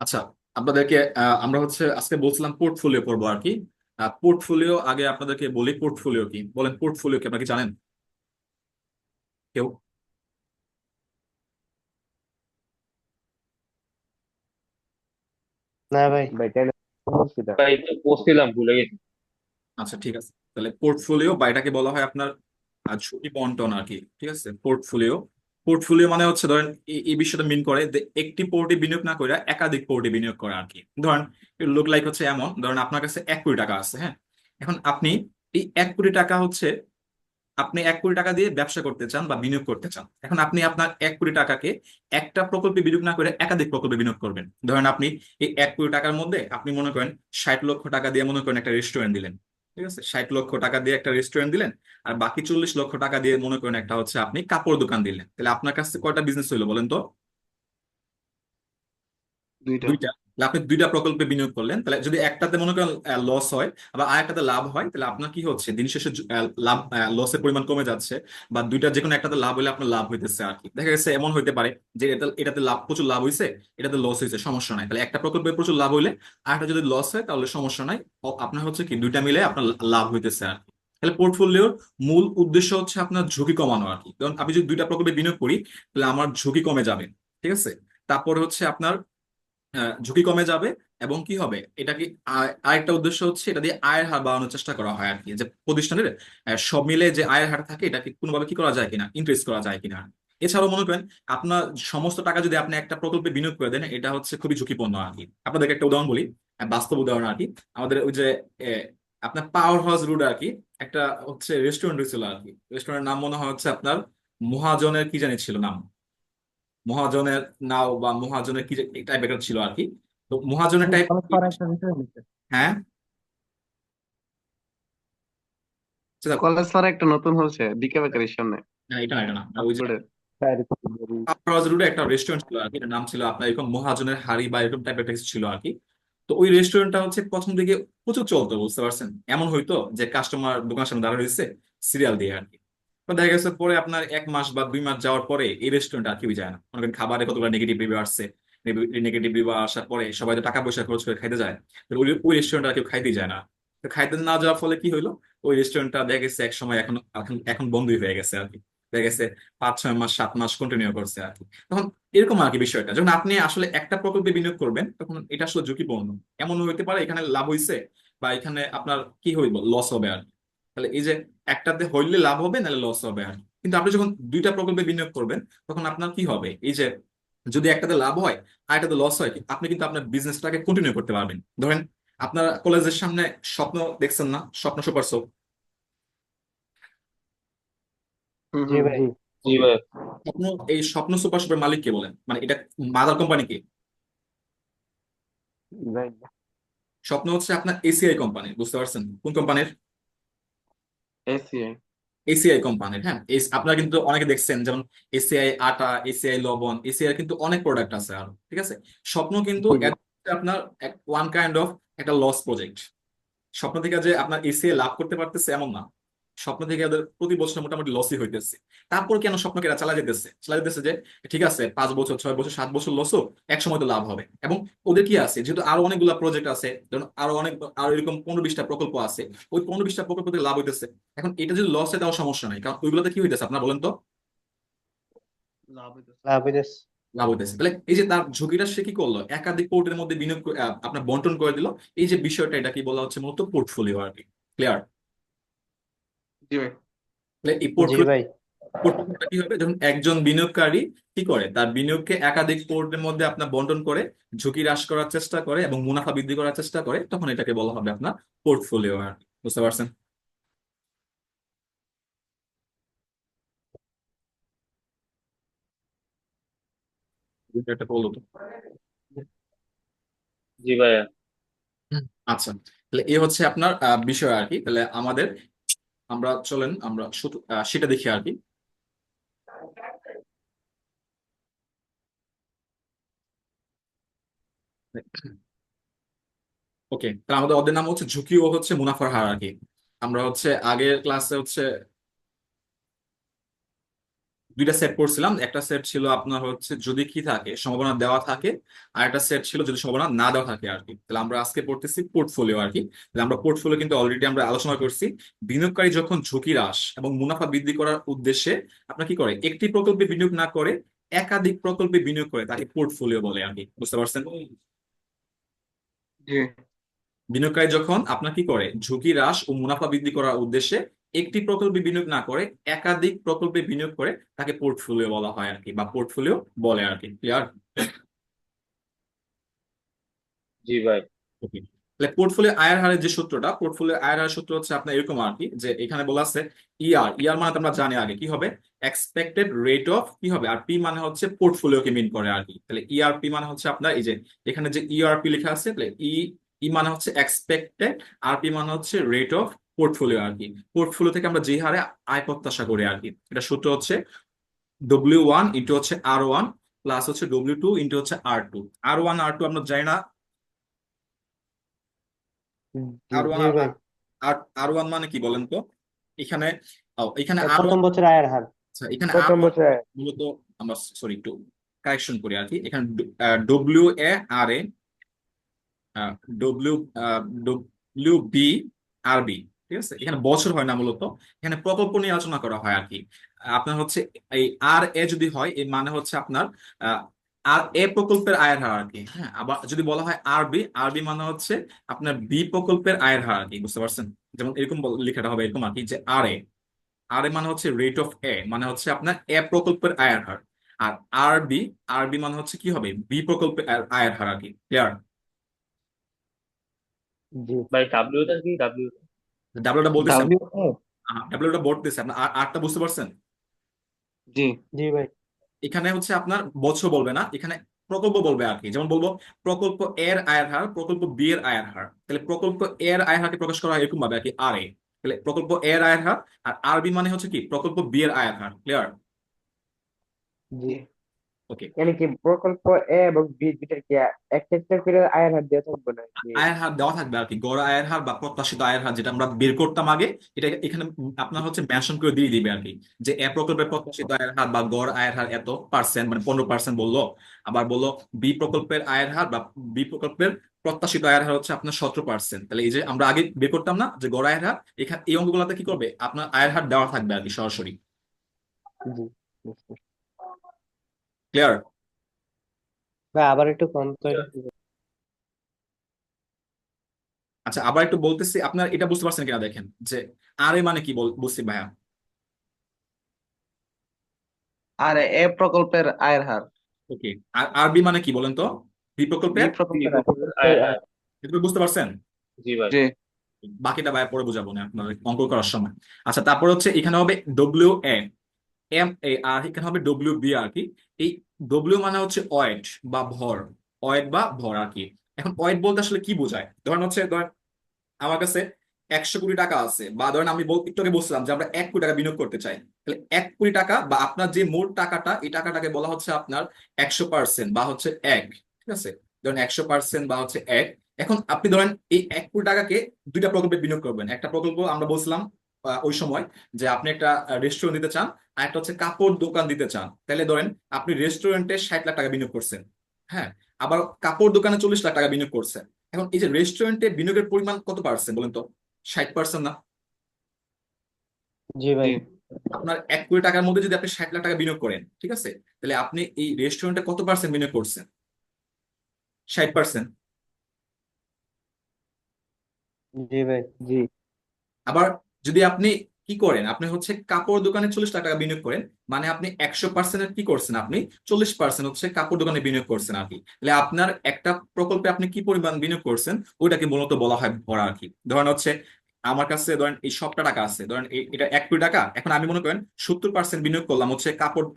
আচ্ছা, আপনাদেরকে আমরা হচ্ছে আজকে বলছিলাম পোর্টফোলিও করবো আর কি। পোর্টফোলিও আগে আপনাদেরকে বলি, পোর্টফোলিও কি বলেন, পোর্টফোলিও কি আপনারা কি জানেন কেউ? না ভাই। ভাই তাহলে সমস্যা ভাই তো পড়ছিলাম ভুলে গেছি। আচ্ছা ঠিক আছে, তাহলে পোর্টফোলিও বা এটাকে বলা হয় আপনার ঝুঁকি বন্টন আর কি। ঠিক আছে, পোর্টফোলিও। পোর্টফোলিও মানে হচ্ছে ধরেন এই বিষয়টা মিন করে যে একটি পোর্টে বিনিয়োগ না করে একাধিক পোর্টে বিনিয়োগ করা আর কি। ধরেন লোক লাইক হচ্ছে এমন, ধরেন আপনার কাছে 1 কোটি টাকা আছে, হ্যাঁ। এখন আপনি এই 1 কোটি টাকা হচ্ছে, আপনি 1 কোটি টাকা দিয়ে ব্যবসা করতে চান বা বিনিয়োগ করতে চান। এখন আপনি আপনার 1 কোটি টাকাকে একটা প্রকল্পে বিনিয়োগ না করে একাধিক প্রকল্পে বিনিয়োগ করবেন। ধরেন আপনি এই 1 কোটি টাকার মধ্যে আপনি মনে করেন 60 লক্ষ টাকা দিয়ে মনে করেন একটা রেস্টুরেন্ট দিলেন। ঠিক আছে, 60 লক্ষ টাকা দিয়ে একটা রেস্টুরেন্ট দিলেন, আর বাকি 40 লক্ষ টাকা দিয়ে মনে করেন একটা হচ্ছে আপনি কাপড় দোকান দিলেন। তাহলে আপনার কাছে কয়টা বিজনেস হইলো বলেন তো? দুইটা। দুইটা। তাহলে আপনি দুইটা প্রকল্পে বিনিয়োগ করলেন, তাহলে যদি একটাতে মনে করেন লস হয় আবার আরেকটাতে লাভ হয়, তাহলে আপনার কি হচ্ছে দিন শেষে লাভ, লসের পরিমাণ কমে যাচ্ছে। বা দুইটা যে কোনো একটাতে লাভ হলে আপনার লাভ হইতেছে আর কি। দেখা গেছে এমন হইতে পারে যে এটাতে লাভ, প্রচুর লাভ হয়েছে, এটাতে লস হয়েছে, সমস্যা নাই। তাহলে একটা প্রকল্পে প্রচুর লাভ হইলে আরেকটা যদি লস হয় তাহলে সমস্যা নাই। আপনার হচ্ছে কি দুইটা মিলে আপনার লাভ হইতেছে আর কি। তাহলে পোর্টফোলিওর মূল উদ্দেশ্য হচ্ছে আপনার ঝুঁকি কমানো আর কি। কারণ আমি যদি দুইটা প্রকল্পে বিনিয়োগ করি তাহলে আমার ঝুঁকি কমে যাবে। ঠিক আছে, তারপরে হচ্ছে আপনার ঝুঁকি কমে যাবে। এবং কি হবে, এটা কি আরেকটা উদ্দেশ্য হচ্ছে এটা দিয়ে আয়ের হার বাড়ানোর চেষ্টা করা হয় আর কি। যে প্রতিষ্ঠানের সব মিলে যে আয়ের হার থাকে এটা কি কোনোভাবে কি করা যায় কিনা, ইনক্রিজ করা যায় কিনা। এছাড়াও মনে করেন আপনার সমস্ত টাকা যদি আপনি একটা প্রকল্পে বিনিয়োগ করে দেন, এটা হচ্ছে খুবই ঝুঁকিপূর্ণ আর কি। আপনাদেরকে একটা উদাহরণ বলি, বাস্তব উদাহরণ আর কি। আমাদের ওই যে আপনার পাওয়ার হাউস রোড আর কি, একটা হচ্ছে রেস্টুরেন্ট ছিল আর কি। রেস্টুরেন্টের নাম মনে হয় হচ্ছে আপনার মহাজনের কি জানি ছিল নাম, মহাজনের নাও বা মহাজনের কি টাইপের একটা ছিল আর কি। তো মহাজনের টাইপ। কলেজ পাড়ায় একটা বিষয় নিচ্ছে। হ্যাঁ, সেটা কলেজ পাড়ায় একটা নতুন হচ্ছে বিকে বেকারির সামনে। না, এটা না, এটা না, ওই যে ফাস্টফুডের। আফরোজ রোডে একটা রেস্টুরেন্ট ছিল আর কি, এটার নাম ছিল আপনার এরকম মহাজনের হাড়ি বা এরকম টাইপের কিছু ছিল আর কি। তো ওই রেস্টুরেন্টটা হচ্ছে প্রথম দিকে প্রচুর চলতো, বুঝতে পারছেন। এমন হইতো যে কাস্টমার দোকানের সামনে দাঁড়িয়ে রয়েছে সিরিয়াল দিয়ে আর কি। তো দেখা গেছে পরে আপনার 1 মাস বা 2 মাস যাওয়ার পরে এই রেস্টুরেন্ট আর কেউ যায় না। মনে করেন খাবারে কতগুলো নেগেটিভ রিভিউ আসছে, নেগেটিভ রিভিউ আসার পরে সবাই তো টাকা পয়সা খরচ করে খাইতে যায়। তো ওই রেস্টুরেন্ট আর কেউ খাইতেই যায় না। তো খাইতে না যাওয়ার ফলে কি হইলো, ওই রেস্টুরেন্টটা দেখা গেছে এক সময় এখন এখন এখন বন্ধই হয়ে গেছে আর কি। দেখা গেছে 5-6 মাস 7 মাস কন্টিনিউ করছে আর কি। তখন এরকম আর কি বিষয়টা, যখন আপনি আসলে একটা প্রকল্পে বিনিয়োগ করবেন তখন এটা আসলে ঝুঁকিপূর্ণ। এমন হইতে পারে এখানে লাভ হইছে বা এখানে আপনার কি হইব, লস হবে আর কি। তাহলে এই যে একটাতে হইলে লাভ হবে নাহলে লস হবে আর কি। কিন্তু আপনি যখন দুইটা প্রকল্পে বিনিয়োগ করবেন তখন আপনার কি হবে, এই যে যদি একটাতে লাভ হয় আর একটাতে লস হয়, আপনি কিন্তু আপনার বিজনেসটাকে কন্টিনিউ করতে পারবেন। ধরেন আপনার কলেজের সামনে স্বপ্ন দেখছেন না, স্বপ্ন সুপার শপ। হুম জি হুম ভাই। জি। জি ভাই। স্বপ্ন, এই স্বপ্ন সুপার শপের মালিক কে বলেন, মানে এটা মাদার কোম্পানি কে? ভাই স্বপ্ন হচ্ছে আপনার এসিআই কোম্পানি, বুঝতে পারছেন কোন কোম্পানির? এসিআই। এসিআই কোম্পানির, হ্যাঁ। আপনারা কিন্তু অনেকে দেখছেন, যেমন এসিআই আটা, এসিআই লবণ, এসিআই কিন্তু অনেক প্রোডাক্ট আছে আর, ঠিক আছে। স্বপ্ন কিন্তু জি জি। আপনার ওয়ান কাইন্ড অফ একটা লস প্রজেক্ট। স্বপ্ন থেকে যে আপনার এসিআই লাভ করতে পারতেছে এমন না, স্বপ্ন থেকে ওদের প্রতি বছর মোটামুটি লসই হইতেছে। তারপর কেন স্বপ্নকে এরা চালা যেতেছে যে ঠিক আছে 5 বছর 6 বছর 7 বছর লসও এক সময় তো লাভ হবে। এবং ওদের কি আছে, যেহেতু আরো অনেকগুলো প্রজেক্ট আছে, ধরুন আরো অনেক, আরো এরকম 15-20টা প্রকল্প আছে, ওই 15-20টা প্রকল্প থেকে লাভ হইতেছে। এখন এটা যদি লস হয় তাও সমস্যা নাই, কারণ ওইগুলোতে কি হইতেছে আপনার বলেন তো? লাভ হইতেছে। লাভ হইতেছে। লাভ হইতেছে। তাহলে এই যে তার ঝুঁকিটা সে কি করলো, একাধিক পোর্টের মধ্যে বিনিয়োগ আপনার বন্টন করে দিল। এই যে বিষয়টা, এটা কি বলা হচ্ছে মূলত পোর্টফোলিও আর কি। ক্লিয়ার? জি ভাই। তাহলে এই জি ভাই। পোর্টফোলিওটা কি হবে, যখন একজন বিনিয়োগকারী কি করে তার বিনিয়োগকে একাধিক পোর্টের মধ্যে আপনার বন্টন করে ঝুঁকি হ্রাস করার চেষ্টা করে এবং মুনাফা বৃদ্ধি করার চেষ্টা করে, তখন এটাকে বলা হবে আপনার পোর্টফোলিও আর কি। বুঝতে পারছেন? এটা বললো তো। জি ভাইয়া। হুম। আচ্ছা, তাহলে এই হচ্ছে আপনার বিষয় আর কি। তাহলে আমাদের, আমরা চলেন আমরা শুধু সেটা দেখি আর কি। ওকে, তাহলে আমাদের ওদের নাম হচ্ছে ঝুঁকি ও হচ্ছে মুনাফার হার আর কি। আমরা হচ্ছে আগের ক্লাসে হচ্ছে দুইটা সেট পড়ছিলাম। একটা সেট ছিল আপনার হচ্ছে যদি কি থাকে সম্ভাবনা দেওয়া থাকে, আর একটা সেট ছিল যদি সম্ভাবনা না দেওয়া থাকে আর কি। তাহলে আমরা আজকে পড়তেছি পোর্টফোলিও আর কি। তাহলে আমরা পোর্টফোলিও কিন্তু অলরেডি আমরা আলোচনা করছি। বিনিয়োগকারী যখন ঝুঁকি হ্রাস এবং মুনাফা বৃদ্ধি করার উদ্দেশ্যে আপনার কি করে, একটি প্রকল্পে বিনিয়োগ না করে একাধিক প্রকল্পে বিনিয়োগ করে তাকে পোর্টফোলিও বলে আর কি। বুঝতে পারছেন? জি বিনিয়োগকারী যখন আপনার কি করে ঝুঁকি হ্রাস ও মুনাফা বৃদ্ধি করার উদ্দেশ্যে একটি প্রকল্পে বিনিয়োগ না করে একাধিক প্রকল্পে বিনিয়োগ করে তাকে পোর্টফোলিও বলা হয় আর কি, বা পোর্টফোলিও বলে আর কি। ক্লিয়ার? জি ভাই। তাহলে পোর্টফোলিও আয়ের হারের যে সূত্রটা, পোর্টফোলিও আয়ের হারের সূত্র হচ্ছে আপনার এরকম আর কি, যে এখানে বলা আছে ইয়ার, ইয়ার মানে তো আমরা জানি আগে কি হবে, এক্সপেক্টেড রেট অফ কি হবে, আর পি মানে হচ্ছে পোর্টফোলিওকে মিন করে আর কি। তাহলে ইআরপি মানে হচ্ছে আপনার এই যে এখানে যে ইআরপি লেখা আছে, তাহলে ই মানে হচ্ছে এক্সপেক্টেড, আর পি মানে হচ্ছে রেট অফ পোর্টফোলিও আর কি। পোর্টফোলিও থেকে আমরা যে হারে আয় প্রত্যাশা করি আর কি, এটা সূত্র হচ্ছে W1 ইন্টু হচ্ছে R1 প্লাস হচ্ছে W2 ইন্টু হচ্ছে R2। R1 R2 আমরা জানি না। জি আর ওয়ান জি ভাই। আর ওয়ান মানে কি বলেন তো? এখানে এখানে আর প্রথম ওয়ান, বছর আয়ের হার। আচ্ছা এখানে আর প্রথম ওয়ান বছর আয়। মূলত আমরা সরি একটু কারেকশন করি আর কি। এখানে WA RA, W WB RB, ঠিক আছে? এখানে বছর হয় না মূলত, এখানে প্রকল্প নিয়ে আলোচনা করা হয় আর কি। আপনার হচ্ছে এই RA যদি হয় এর মানে হচ্ছে আপনার আহ, আর এ প্রকল্পের আয়ের হার আর কি। হ্যাঁ, আবার যদি বলা হয় আরবি, আরবি মানে হচ্ছে আপনার বি প্রকল্পের আয়ের হার আর কি। বুঝতে পারছেন? যেমন এরকম লেখাটা হবে এরকম আর কি, যে আর এ মানে হচ্ছে রেট অফ এ, মানে হচ্ছে আপনার এ প্রকল্পের আয়ের হার। আর আরবি, আরবি মানে হচ্ছে কি হবে, বি প্রকল্পের আয়ের হার আর কি। ক্লিয়ার? জি ভাই ডাব্লিউটা কি ডাব্লিউ? ডাব্লিউটা বলতেছি, ডাব্লিউ ডাব্লিউটা বলতেছি আপনার আরটা বুঝতে পারছেন? জি জি ভাই। এখানে হচ্ছে আপনার বছর বলবে না, এখানে প্রকল্প বলবে আর কি। যেমন বলবো প্রকল্প এর আয়ের হার, প্রকল্প বি এর আয়ের হার। তাহলে প্রকল্প এর আয়ের হারকে প্রকাশ করা হয় এরকম ভাবে আর কি, আর এ। তাহলে প্রকল্প এর আয়ের হার, আর আরবি মানে হচ্ছে কি প্রকল্প বি এর আয়ের হার। ক্লিয়ার? জি ওকে। মানে কি প্রকল্প এ এবং বি দুটার কি একটা একটা করে আয়ের হার দেওয়া থাকবে না কি? আয়ের হার দেওয়া থাকবে আর কি, গড় আয়ের হার বা প্রত্যাশিত আয়ের হার যেটা আমরা বের করতাম আগে, এটা এখানে আপনার হচ্ছে মেনশন করে দিয়ে দিবে আর কি, যে এ প্রকল্পের প্রত্যাশিত আয়ের হার বা গড় আয়ের হার এত পার্সেন্ট, মানে 15% বললো। আবার বললো বি প্রকল্পের আয়ের হার বা বি প্রকল্পের প্রত্যাশিত আয়ের হার হচ্ছে আপনার 17%। তাহলে এই যে আমরা আগে বের করতাম না যে গড় আয়ের হার, এখানে এই অঙ্কগুলোতে কি করবে আপনার আয়ের হার দেওয়া থাকবে আর কি সরাসরি। জি বুঝতে পারছি। ক্লিয়ার? ভাই আবার একটু কম তো এটা। আচ্ছা আবার একটু বলতেছি, আপনার এটা বুঝতে পারছেন কিনা দেখেন, যে আর এ মানে কি বুঝছি ভাইয়া? আর এ প্রকল্পের আয়ের হার, ওকে। আর আরবি মানে কি বলেন তো? বি বি প্রকল্পের, বি প্রকল্পের আয়ের প্রকল্পের আয় হ্যাঁ। এটা বুঝতে পারছেন? জি ভাই। জি বাকিটা ভাই পরে বুঝাবো না আপনার অঙ্ক করার সময়। আচ্ছা তারপর হচ্ছে এখানে হবে WA আর এখানে হবে WB আর কি। এই ডব্লিউ মানে হচ্ছে ওয়েট বা ভর, ওয়েট বা ভর আর কি। এখন ওয়েট বলতে আসলে কি বোঝায়, ধরেন আমার কাছে 100 কোটি টাকা আছে, বা ধরেন আমি একটু আগে বলছিলাম যে আমরা 1 কোটি টাকা বিনিয়োগ করতে চাই। তাহলে 1 কোটি টাকা বা আপনার যে মোট টাকাটা, এই টাকাটাকে বলা হচ্ছে আপনার 100% বা হচ্ছে এক। ঠিক আছে? ধরেন 100% বা হচ্ছে এক। এখন আপনি ধরেন এই 1 কোটি টাকাকে দুইটা প্রকল্পে বিনিয়োগ করবেন। একটা প্রকল্প আমরা বলছিলাম ওই সময়, যে আপনি একটা রেস্টুরেন্ট দিতে চান, আর একটা হচ্ছে কাপড় দোকান দিতে চান। তাহলে ধরেন আপনি রেস্টুরেন্টে 60 লাখ টাকা বিনিয়োগ করছেন, হ্যাঁ, আবার কাপড় দোকানে 40 লাখ টাকা বিনিয়োগ করছেন। এখন এই যে রেস্টুরেন্টে বিনিয়োগের পরিমাণ কত পার্সেন্ট বলেন তো? 60% না? জি জি ভাই। আপনার 1 কোটি টাকার মধ্যে যদি আপনি 60 লাখ টাকা বিনিয়োগ করেন, ঠিক আছে, তাহলে আপনি এই রেস্টুরেন্টে কত পার্সেন্ট বিনিয়োগ করছেন? 60%। জি ভাই। জি আবার যদি আপনি কি করেন, আপনি হচ্ছে কাপড় দোকানে 40 লাখ টাকা বিনিয়োগ করেন, মানে আপনি 100%-এর কি করছেন, আপনি 40% হচ্ছে কাপড় দোকানে বিনিয়োগ করছেন আর কি। তাহলে আপনার একটা প্রকল্পে আপনি কি পরিমাণ বিনিয়োগ করছেন ওইটাকে মূলত বলা হয় ভরা আর কি। ধরেন হচ্ছে আমার কাছে ধরেন এই সবটা টাকা আছে, ধরেন এটা 1 কোটি টাকা। এখন আমি মনে করেন 70% বিনিয়োগ করলাম হচ্ছে কাপড়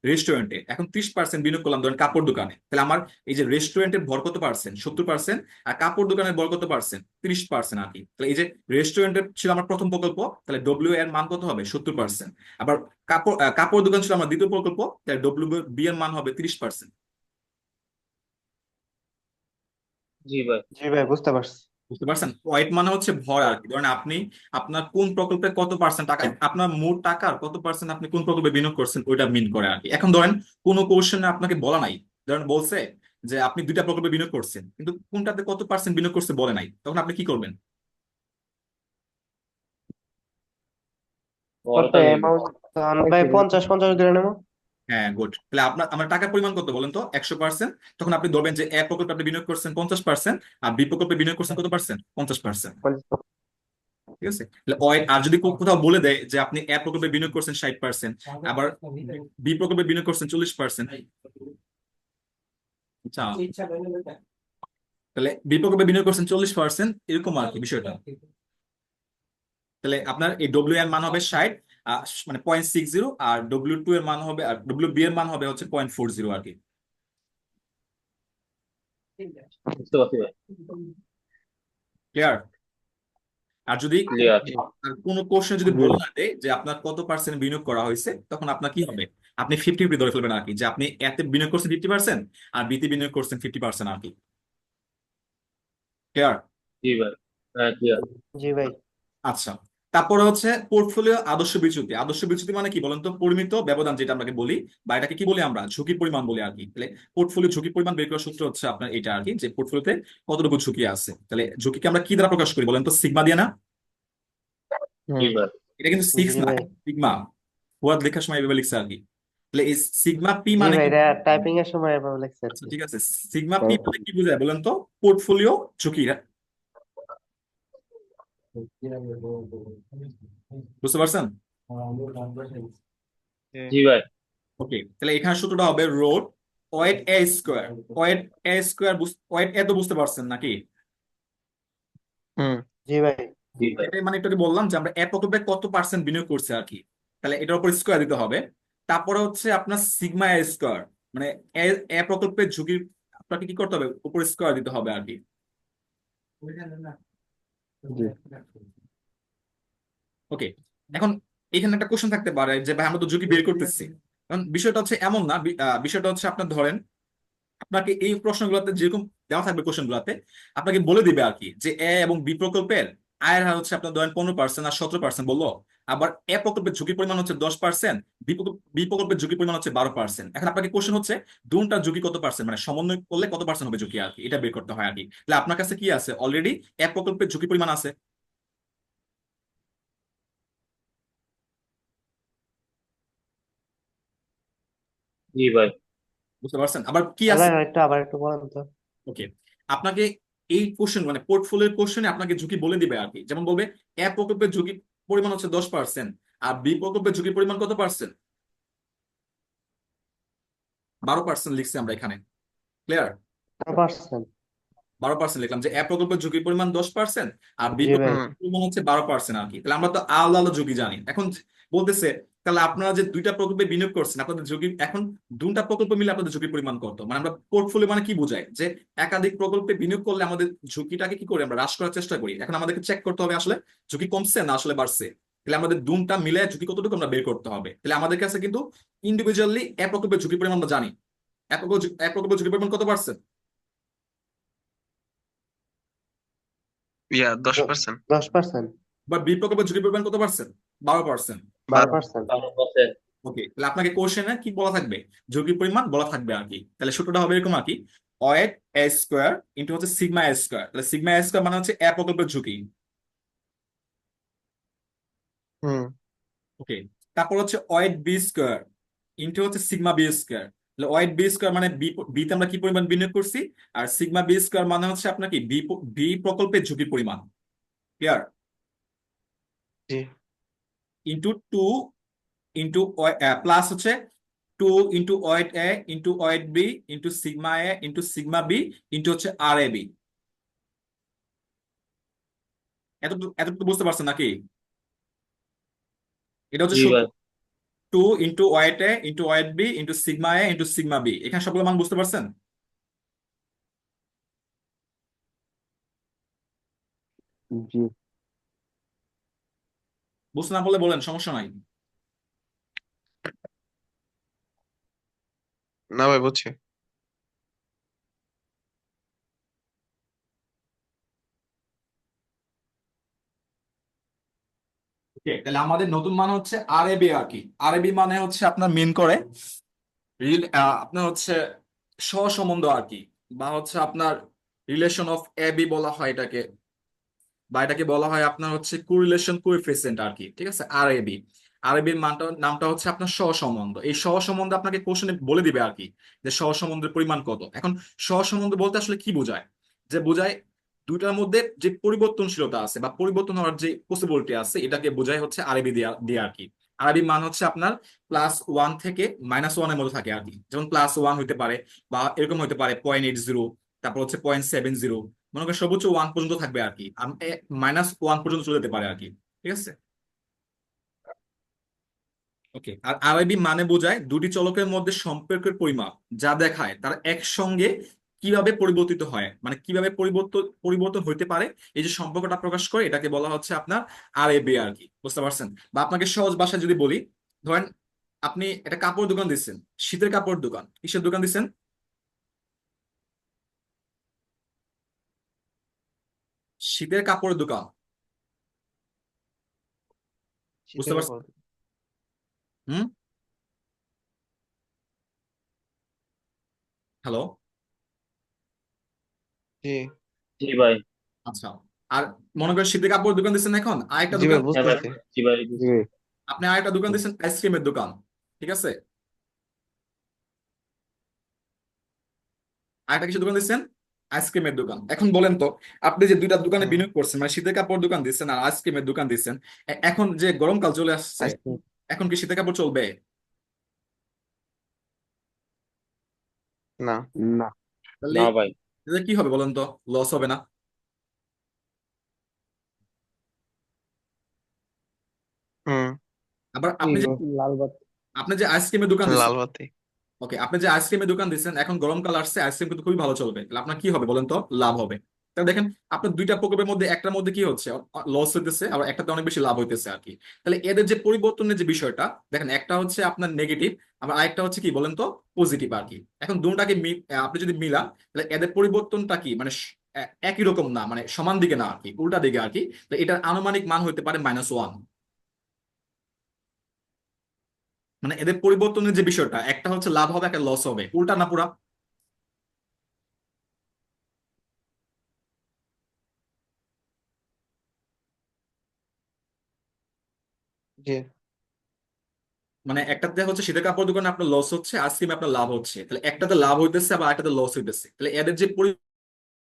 রেস্টুরেন্টে, এখন 30% বিনিয়োগ করলাম ধরেন কাপড় দোকানে। তাহলে আমার এই যে রেস্টুরেন্টের ভর কত পার্সেন্ট? 70%। আর কাপড় দোকানের ভর কত পার্সেন্ট? 30% আর কি। তাহলে এই যে রেস্টুরেন্টের ছিল আমার প্রথম প্রকল্প, তাহলে ডব্লিউ এর মান কত হবে? 70%। আবার কাপড় দোকান ছিল আমার দ্বিতীয় প্রকল্প, তাহলে ডব্লিউ বি এর মান হবে 30%। জি ভাই। জি ভাই বুঝতে পারছি। বুঝতে পারছেন? ওয়েট মানে হচ্ছে ভর আর কি। ধরেন আপনি আপনার কোন প্রকল্পে কত পার্সেন্ট টাকা, আপনার মোট টাকার কত পার্সেন্ট আপনি কোন প্রকল্পে বিনিয়োগ করছেন ওইটা মিন করে আর কি। এখন ধরেন কোনো কোশ্চেনে আপনাকে বলা নাই, ধরেন বলছে যে আপনি দুইটা প্রকল্পে বিনিয়োগ করছেন কিন্তু কোনটাতে কত পার্সেন্ট বিনিয়োগ করছে বলে নাই, তখন আপনি কি করবেন? কত বড়টা নিয়ে অ্যামাউন্ট তখন ভাই 50-50 ধরে নেবো। হ্যাঁ, গুড। তাহলে আপনার আমার টাকার পরিমাণ কত বলেন তো? 100%। তখন আপনি ধরবেন যে এ প্রকল্পে আপনি বিনিয়োগ করছেন 50%, আর বি প্রকল্পে বিনিয়োগ করছেন কত পার্সেন্ট? 50%। ঠিক আছে? তাহলে আর যদি কোথাও বলে দেয় যে আপনি এ প্রকল্পে বিনিয়োগ করছেন 60%, আবার বি প্রকল্পে বিনিয়োগ করছেন 40%, আচ্ছা, তাহলে বি প্রকল্পে বিনিয়োগ করছেন 40%, এরকম আর কি বিষয়টা। তাহলে আপনার এই ডব্লিউ এর মান হবে 60, মানে 0.60, আর W2 এর মান হবে, আর WB এর মান হবে হচ্ছে 0.40 আর কি। বুঝতে পারছি ভাই। ক্লিয়ার? আর যদি ক্লিয়ার। কোনো কোশ্চেন যদি বলে না দেয় যে আপনার কত পার্সেন্ট বিনিয়োগ করা হয়েছে, তখন আপনার কি হবে? আপনি 50-50 ধরে ফেলবেন আর কি, যে আপনি এতে বিনিয়োগ করছেন 50% আর বিতে বিনিয়োগ করছেন 50% আর কি। ক্লিয়ার? জি ভাই। হ্যাঁ ক্লিয়ার। জি ভাই। আচ্ছা, তারপরে হচ্ছে পোর্টফোলিও আদর্শ বিচ্যুতি। আদর্শ বিচ্যুতি মানে কি বলেন তো? পরিমিত ব্যবধান যেটা আমরা বলি, বা এটাকে কি বলি আমরা? ঝুঁকির পরিমাণ বলি আর কি। তাহলে পোর্টফোলিও ঝুঁকির পরিমাণ বের করার সূত্র হচ্ছে আপনার এটা আর কি, যে পোর্টফোলিওতে কতটুকু ঝুঁকি আছে। তাহলে ঝুঁকিকে আমরা কি দ্বারা প্রকাশ করি বলেন তো? সিগমা দিয়ে না? জি হুম। ভাই। এটা কিন্তু সিক্স জি না, ভাই। সিগমা। ওয়ার্ড লেখার সময় এভাবে লিখছে আর কি। তাহলে এই সিগমা পি জি মানে ভাই, কি? এটা টাইপিং এর সময় এভাবে লেখছে আর আচ্ছা, কি। ঠিক আছে। সিগমা পি মানে কি বোঝায় বলেন তো? পোর্টফোলিও ঝুঁকি। বুঝতে পারছেন? জি ভাই। ওকে, তাহলে এখানে সূত্রটা হবে road wait a square. Wait a square, wait a তো বুঝতে পারছেন নাকি? হুম। জি ভাই। জি ভাই। এটাই মানে একটু আগে বললাম যে আমরা এ প্রকল্পে কত পার্সেন্ট বিনিয়োগ করছি আর কি। তাহলে এটার উপর স্কোয়ার দিতে হবে। তারপরে হচ্ছে আপনার সিগমা এ স্কোয়ার, মানে এ এ প্রকল্পের ঝুঁকির আপনাকে কি করতে হবে? উপর স্কোয়ার দিতে হবে আর কি। জি। ওকে, এখন এখানে একটা কোশ্চেন থাকতে পারে যে ভাই আমরা তো ঝুঁকি বের করতেছি। কারণ বিষয়টা হচ্ছে এমন না, বিষয়টা হচ্ছে আপনার ধরেন আপনাকে এই প্রশ্নগুলোতে যেরকম দেওয়া থাকবে, কোশ্চেন গুলাতে আপনাকে বলে দিবে আর কি যে এ এবং বি প্রকল্পের আয়ের হার হচ্ছে আপনার ধরেন 15% আর 17% বললো। আবার এ প্রকল্পের ঝুঁকির পরিমাণ হচ্ছে 10%, বি প্রকল্পের ঝুঁকির পরিমাণ হচ্ছে 12%। এখন আপনাকে কোশ্চেন হচ্ছে দুটার ঝুঁকি কত পার্সেন্ট, মানে সমন্বয় করলে কত পার্সেন্ট হবে ঝুঁকি আর কি, এটা বের করতে হয় আর কি। তাহলে আপনার কাছে কি আছে? অলরেডি এ প্রকল্পের ঝুঁকি পরিমাণ আছে। জি ভাই। বুঝতে পারছেন? আবার কি আর আছে? ভাই আবার একটু বলেন তো। ওকে, আপনাকে এই কোশ্চেন মানে পোর্টফোলিওর কোশ্চেনে আপনাকে ঝুঁকি বলে দিবে আর কি। যেমন বলবে এ প্রকল্পের ঝুঁকি পরিমাণ হচ্ছে 10%, আর বি প্রকল্পের ঝুঁকির পরিমাণ কত পার্সেন্ট? 12% লিখছি আমরা এখানে। ক্লিয়ার? 100%। 12% লিখলাম যে এ প্রকল্পের ঝুঁকির পরিমাণ 10% আর বি জি ভাই। প্রকল্পের পরিমাণ হচ্ছে 12% আর কি। তাহলে আমরা তো আলাদা আলাদা ঝুঁকি জানি। এখন বলতেছে তাহলে আপনারা যে দুইটা প্রকল্পে বিনিয়োগ করছেন আপনাদের ঝুঁকি, এখন দুটা প্রকল্প মিলে আপনাদের ঝুঁকির পরিমাণ কত? মানে আমরা পোর্টফোলিও মানে কি বোঝায় যে একাধিক প্রকল্পে বিনিয়োগ করলে আমাদের ঝুঁকিটাকে কি করি? আমরা হ্রাস করার চেষ্টা করি। এখন আমাদেরকে চেক করতে হবে আসলে ঝুঁকি কমছে না আসলে বাড়ছে। তাহলে আমাদের দুটা মিলে ঝুঁকি কতটুকু আমরা বের করতে হবে। তাহলে আমাদের কাছে কিন্তু ইন্ডিভিজুয়ালি এ প্রকল্পের ঝুঁকির পরিমাণ আমরা জানি। এ প্রকল্পের ঝুঁকির পরিমাণ কত পারছে? ইয়া 10%। 10%। বা বি প্রকল্পের ঝুঁকির পরিমাণ কত পার্সেন্ট? 12%। 12%। 12%। ওকে, তাহলে আপনাকে কোশ্চেনে কি বলা থাকবে? ঝুঁকির পরিমাণ বলা থাকবে আর কি। তাহলে সূত্রটা হবে এরকম আর কি, ওয়েট এ স্কোয়ার ইন্টু হচ্ছে সিগমা এ স্কোয়ার। তাহলে সিগমা এ স্কোয়ার মানে হচ্ছে এ প্রকল্পের ঝুঁকি। হুম। ওকে, তারপর হচ্ছে ওয়েট বি স্কোয়ার ইন্টু হচ্ছে সিগমা বি স্কোয়ার। তাহলে ওয়েট বি স্কোয়ার মানে বিতে আমরা কি পরিমাণ বিনিয়োগ করছি, আর সিগমা বি স্কোয়ার মানে হচ্ছে আপনার কি বি প্রকল্পের ঝুঁকির পরিমাণ। ক্লিয়ার? জি। ইন্টু টু, ইন্টু প্লাস হচ্ছে 2 into weight A into weight B into sigma into হচ্ছে আর এ বি। এতটুকু এতটুকু বুঝতে পারছেন নাকি? এটা হচ্ছে জি সূত্র। ভাই। 2 into weight A into weight B into sigma এখানে সবগুলো মান বুঝতে পারছেন? জি। বুঝতে না পারলে বলেন, সমস্যা নাই। না ভাই বুঝছি। Okay, তাহলে আমাদের নতুন মান হচ্ছে আরএবি আর কি। আরএবি মানে হচ্ছে আপনার মিন করে আপনার হচ্ছে সহসম্বন্ধ আর কি, বা হচ্ছে আপনার রিলেশন অফ এবি বলা হয় এটাকে, বা এটাকে বলা হয় আপনার হচ্ছে কোরিলেশন কোএফিসিয়েন্ট আর কি। ঠিক আছে, আরএবি। আরএবির নামটা হচ্ছে আপনার সহসম্বন্ধ। এই সহসম্বন্ধ আপনাকে কোশ্চেনে বলে দিবে আর কি, যে সহসম্বন্ধের পরিমাণ কত। এখন সহসম্বন্ধ বলতে আসলে কি বোঝায়? যে বোঝায় দুইটার মধ্যে যে পরিবর্তনশীলতা আছে বা পরিবর্তন হওয়ার যে পসিবিলিটি আছে, এটাকে বোঝায় হচ্ছে আরএবি দিয়ে আর কি। আরএবি মান হচ্ছে আপনার +1 থেকে -1 এর মধ্যে থাকে আর কি। যেমন +1 হইতে পারে, বা এরকম হইতে পারে 0.80, তারপর হচ্ছে 0.70, মনে করেন সর্বোচ্চ 1 পর্যন্ত থাকবে আর কি। -1 পর্যন্ত চলে যেতে পারে আর কি। ঠিক আছে। ওকে, আর আরআইবি মানে বোঝায় দুটি চলকের মধ্যে সম্পর্কের পরিমাপ, যা দেখায় তারা একসঙ্গে কিভাবে পরিবর্তিত হয়, মানে কিভাবে পরিবর্তন পরিবর্তন হইতে পারে। এই যে সম্পর্কটা প্রকাশ করে, এটাকে বলা হচ্ছে আপনার আরএবি আর কি। বুঝতে পারছেন? বা আপনাকে সহজ ভাষায় যদি বলি, ধরেন আপনি একটা কাপড় দোকান দিচ্ছেন, শীতের কাপড় দোকান। কিসের দোকান দিচ্ছেন? শীতের কাপড়ের দোকান। বুঝতে শীতের পারছেন? কাপড়। হুম। হ্যালো। জি। জি ভাই। আচ্ছা। আর মনে করেন শীতের কাপড় দোকান দিচ্ছেন, এখন আরেকটা জি দোকান, ভাই, হ্যাঁ ভাই। বুঝতেছি। জি ভাই, জি বুঝছি। আপনি আরেকটা দোকান দিচ্ছেন আইসক্রিমের দোকান। ঠিক আছে, আরেকটা কিছু দোকান দিচ্ছেন আইসক্রিমের দোকান। এখন বলেন তো, আপনি যে দুইটা দোকানে হুম। বিনিয়োগ করছেন, মানে শীতের কাপড় দোকান দিচ্ছেন আর আইসক্রিমের দোকান দিচ্ছেন, এখন যে গরমকাল চলে আসছে, আইসক্রিম। এখন কি শীতের কাপড় চলবে? না। না। তাহলে না ভাই। এতে কি হবে বলেন তো? লস হবে না? হুম। আবার কি আপনি যে গো, লাল বাত। আইসক্রিমের দোকান দিচ্ছেন, লাল বাতি। ওকে, আপনি যে আইসক্রিমের দোকান দিচ্ছেন, এখন গরমকাল আসছে, আইসক্রিম কিন্তু খুবই ভালো চলবে, তাহলে আপনার কি হবে বলেন তো? লাভ হবে। তাহলে দেখেন, আপনার দুইটা প্রকল্পের মধ্যে একটার মধ্যে কি হচ্ছে, লস হইতেছে, আবার একটাতে অনেক বেশি লাভ হইতেছে আর কি। তাহলে এদের যে পরিবর্তনের যে বিষয়টা দেখেন, একটা হচ্ছে আপনার নেগেটিভ, আবার আরেকটা হচ্ছে কি বলেন তো, পজিটিভ আর কি। এখন দুটাকে আপনি যদি মিলান, তাহলে এদের পরিবর্তনটা কি মানে একই রকম না, মানে সমান দিকে না আর কি, উল্টা দিকে আর কি। তো এটার আনুমানিক মান হতে পারে -1। মানে এদের পরিবর্তনের যে বিষয়টা, একটা হচ্ছে লাভ হবে, একটা লস হবে, উল্টা না পুরা? জি। মানে একটাতে হচ্ছে শীতের কাপড় দোকানে আপনার লস হচ্ছে, আইসক্রিমে আপনার লাভ হচ্ছে, তাহলে একটাতে লাভ হইতেছে আবার একটাতে লস হইতেছে, তাহলে এদের যে